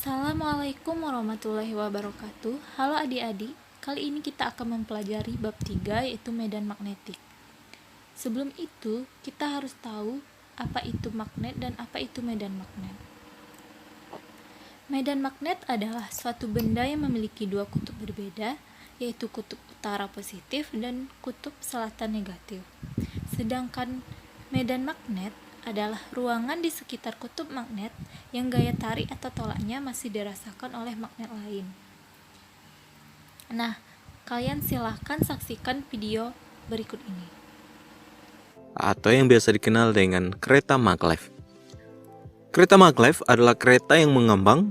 Assalamualaikum warahmatullahi wabarakatuh. Halo adik-adik, kali ini kita akan mempelajari bab 3 yaitu medan magnetik. Sebelum itu, kita harus tahu apa itu magnet dan apa itu medan magnet. Medan magnet adalah suatu benda yang memiliki dua kutub berbeda, yaitu kutub utara positif dan kutub selatan negatif. Sedangkan medan magnet adalah ruangan di sekitar kutub magnet yang gaya tarik atau tolaknya masih dirasakan oleh magnet lain. Nah, kalian silahkan saksikan video berikut ini. Atau yang biasa dikenal dengan kereta maglev. Kereta maglev adalah kereta yang mengambang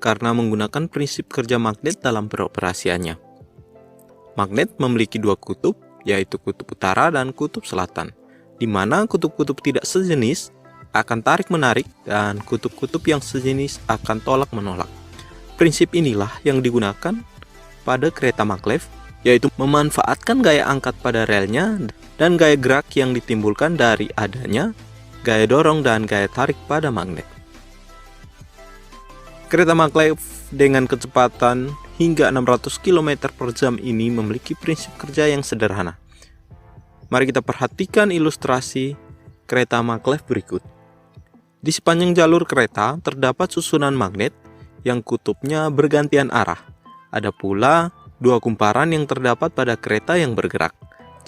karena menggunakan prinsip kerja magnet dalam beroperasiannya. Magnet memiliki dua kutub, yaitu kutub utara dan kutub selatan, di mana kutub-kutub tidak sejenis akan tarik-menarik dan kutub-kutub yang sejenis akan tolak-menolak. Prinsip inilah yang digunakan pada kereta maglev, yaitu memanfaatkan gaya angkat pada relnya dan gaya gerak yang ditimbulkan dari adanya gaya dorong dan gaya tarik pada magnet. Kereta maglev dengan kecepatan hingga 600 km per jam ini memiliki prinsip kerja yang sederhana. Mari kita perhatikan ilustrasi kereta maglev berikut. Di sepanjang jalur kereta terdapat susunan magnet yang kutubnya bergantian arah. Ada pula dua kumparan yang terdapat pada kereta yang bergerak.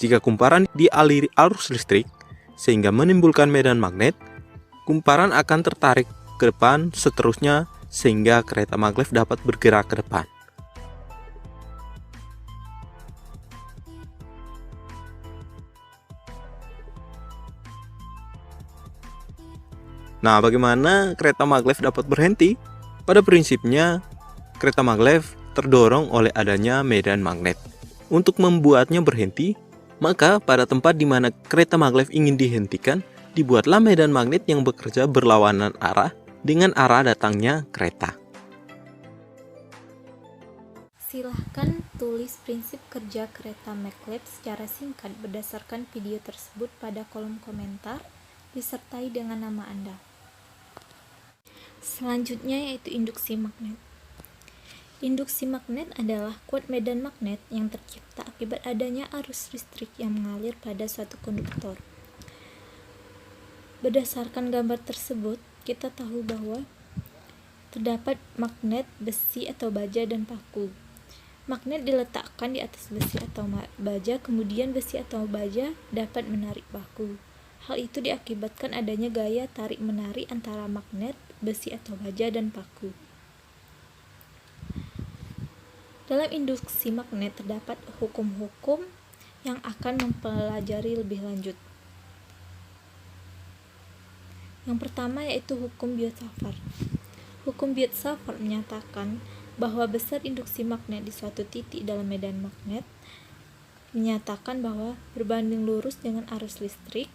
Jika kumparan dialiri arus listrik sehingga menimbulkan medan magnet, kumparan akan tertarik ke depan seterusnya sehingga kereta maglev dapat bergerak ke depan. Nah, bagaimana kereta maglev dapat berhenti? Pada prinsipnya, kereta maglev terdorong oleh adanya medan magnet. Untuk membuatnya berhenti, maka pada tempat di mana kereta maglev ingin dihentikan, dibuatlah medan magnet yang bekerja berlawanan arah dengan arah datangnya kereta. Silahkan tulis prinsip kerja kereta maglev secara singkat berdasarkan video tersebut pada kolom komentar, disertai dengan nama Anda. Selanjutnya yaitu induksi magnet. Induksi magnet adalah kuat medan magnet yang tercipta akibat adanya arus listrik yang mengalir pada suatu konduktor. Berdasarkan gambar tersebut, kita tahu bahwa terdapat magnet, besi atau baja, dan paku. Magnet diletakkan di atas besi atau baja, kemudian besi atau baja dapat menarik paku. Hal itu diakibatkan adanya gaya tarik-menarik antara magnet, besi atau baja, dan paku. Dalam induksi magnet terdapat hukum-hukum yang akan mempelajari lebih lanjut. Yang pertama yaitu hukum Biot-Savart. Hukum Biot-Savart menyatakan bahwa besar induksi magnet di suatu titik dalam medan magnet menyatakan bahwa berbanding lurus dengan arus listrik,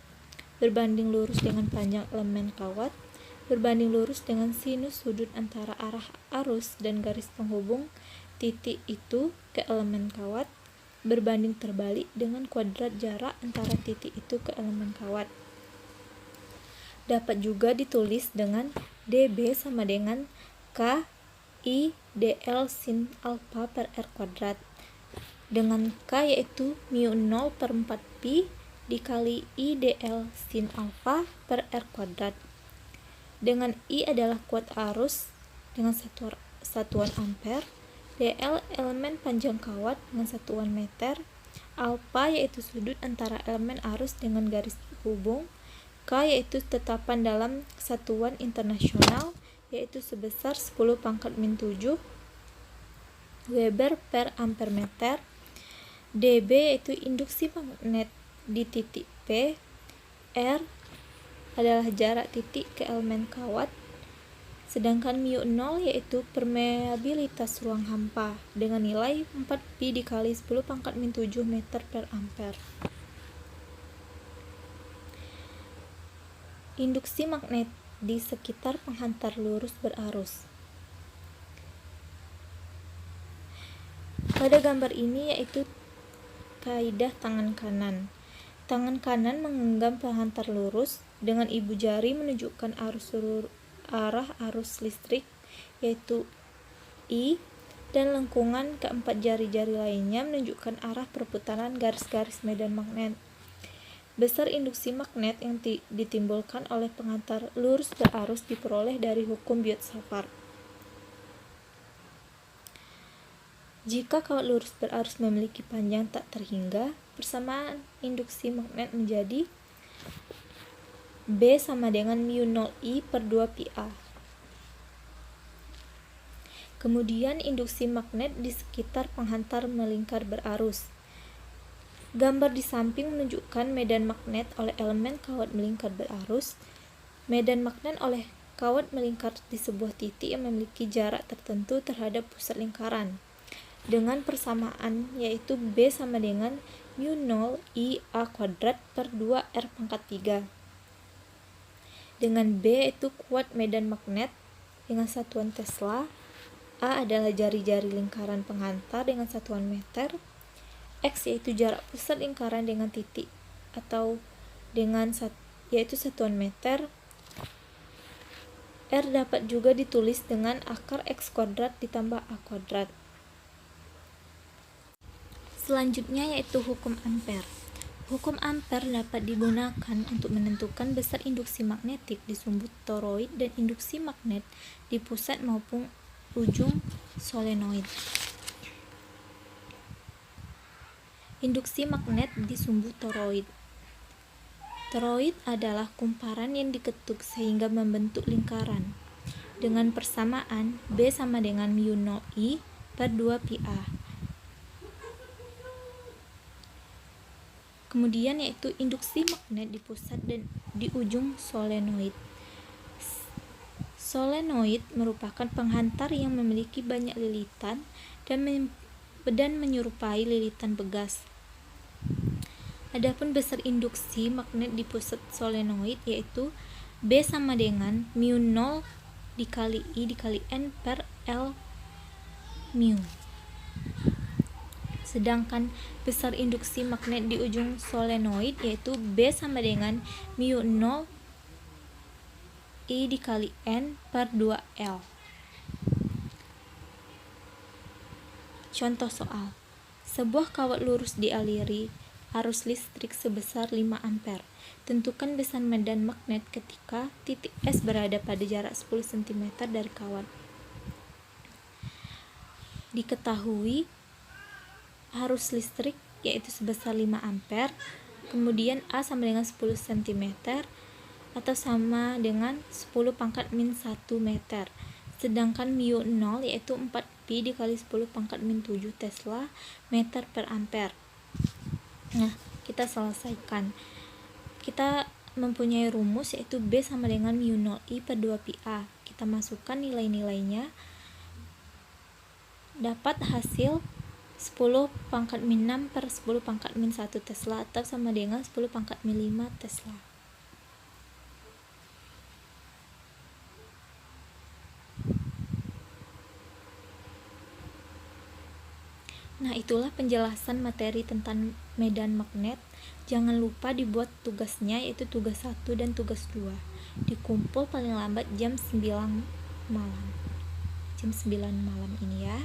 berbanding lurus dengan panjang elemen kawat, berbanding lurus dengan sinus sudut antara arah arus dan garis penghubung titik itu ke elemen kawat, berbanding terbalik dengan kuadrat jarak antara titik itu ke elemen kawat. Dapat juga ditulis dengan dB sama dengan K I dl sin alpha per r kuadrat, dengan K yaitu mu0 per 4 pi dikali I dl sin alpha per r kuadrat, dengan I adalah kuat arus dengan satuan ampere, dl elemen panjang kawat dengan satuan meter, alpha yaitu sudut antara elemen arus dengan garis hubung, K yaitu tetapan dalam satuan internasional yaitu sebesar 10⁻⁷ Weber per ampere meter, dB yaitu induksi magnet di titik P, R adalah jarak titik ke elemen kawat, sedangkan mu0 yaitu permeabilitas ruang hampa dengan nilai 4 pi dikali 10⁻⁷ meter per ampere. Induksi magnet di sekitar penghantar lurus berarus. Pada gambar ini yaitu kaidah tangan kanan. Tangan kanan menggenggam penghantar lurus, dengan ibu jari menunjukkan arah arus listrik yaitu I, dan lengkungan keempat jari-jari lainnya menunjukkan arah perputaran garis-garis medan magnet. Besar induksi magnet yang ditimbulkan oleh pengantar lurus berarus diperoleh dari hukum Biot-Savart. Jika kawat lurus berarus memiliki panjang tak terhingga, persamaan induksi magnet menjadi B sama dengan μ0I per 2 πa. Kemudian induksi magnet di sekitar penghantar melingkar berarus. Gambar di samping menunjukkan medan magnet oleh elemen kawat melingkar berarus. Medan magnet oleh kawat melingkar di sebuah titik yang memiliki jarak tertentu terhadap pusat lingkaran, dengan persamaan yaitu B sama dengan μ0 I A kuadrat per 2 R pangkat 3. Dengan B itu kuat medan magnet dengan satuan Tesla, A adalah jari-jari lingkaran penghantar dengan satuan meter, X yaitu jarak pusat lingkaran dengan titik atau dengan yaitu satuan meter, R dapat juga ditulis dengan akar X kuadrat ditambah A kuadrat. Selanjutnya yaitu hukum Ampere. Hukum Ampere dapat digunakan untuk menentukan besar induksi magnetik di sumbu toroid dan induksi magnet di pusat maupun ujung solenoid. Induksi magnet di sumbu toroid. Toroid adalah kumparan yang diketuk sehingga membentuk lingkaran dengan persamaan B sama dengan μ0I per 2 πa. Kemudian yaitu induksi magnet di pusat dan di ujung solenoid. Solenoid merupakan penghantar yang memiliki banyak lilitan dan menyerupai lilitan begas. Adapun besar induksi magnet di pusat solenoid yaitu B sama dengan μ0 dikali I dikali N per L mu. Sedangkan besar induksi magnet di ujung solenoid yaitu B sama dengan μ0 I dikali N per 2L. Contoh soal. Sebuah kawat lurus dialiri arus listrik sebesar 5 ampere. Tentukan besar medan magnet ketika titik S berada pada jarak 10 cm dari kawat. Diketahui arus listrik yaitu sebesar 5 ampere, kemudian A sama dengan 10 cm atau sama dengan 10 pangkat min 1 meter, sedangkan μ0 yaitu 4pi dikali 10 pangkat min 7 Tesla meter per ampere. Nah, kita selesaikan. Kita mempunyai rumus yaitu B sama dengan μ0I per 2 πa. Kita masukkan nilai-nilainya, dapat hasil 10 pangkat min 6 per 10 pangkat min 1 Tesla atau sama dengan 10 pangkat min 5 Tesla. Nah, itulah penjelasan materi tentang medan magnet. Jangan lupa dibuat tugasnya yaitu tugas 1 dan tugas 2. Dikumpul paling lambat jam 9 malam. Jam 9 malam ini ya.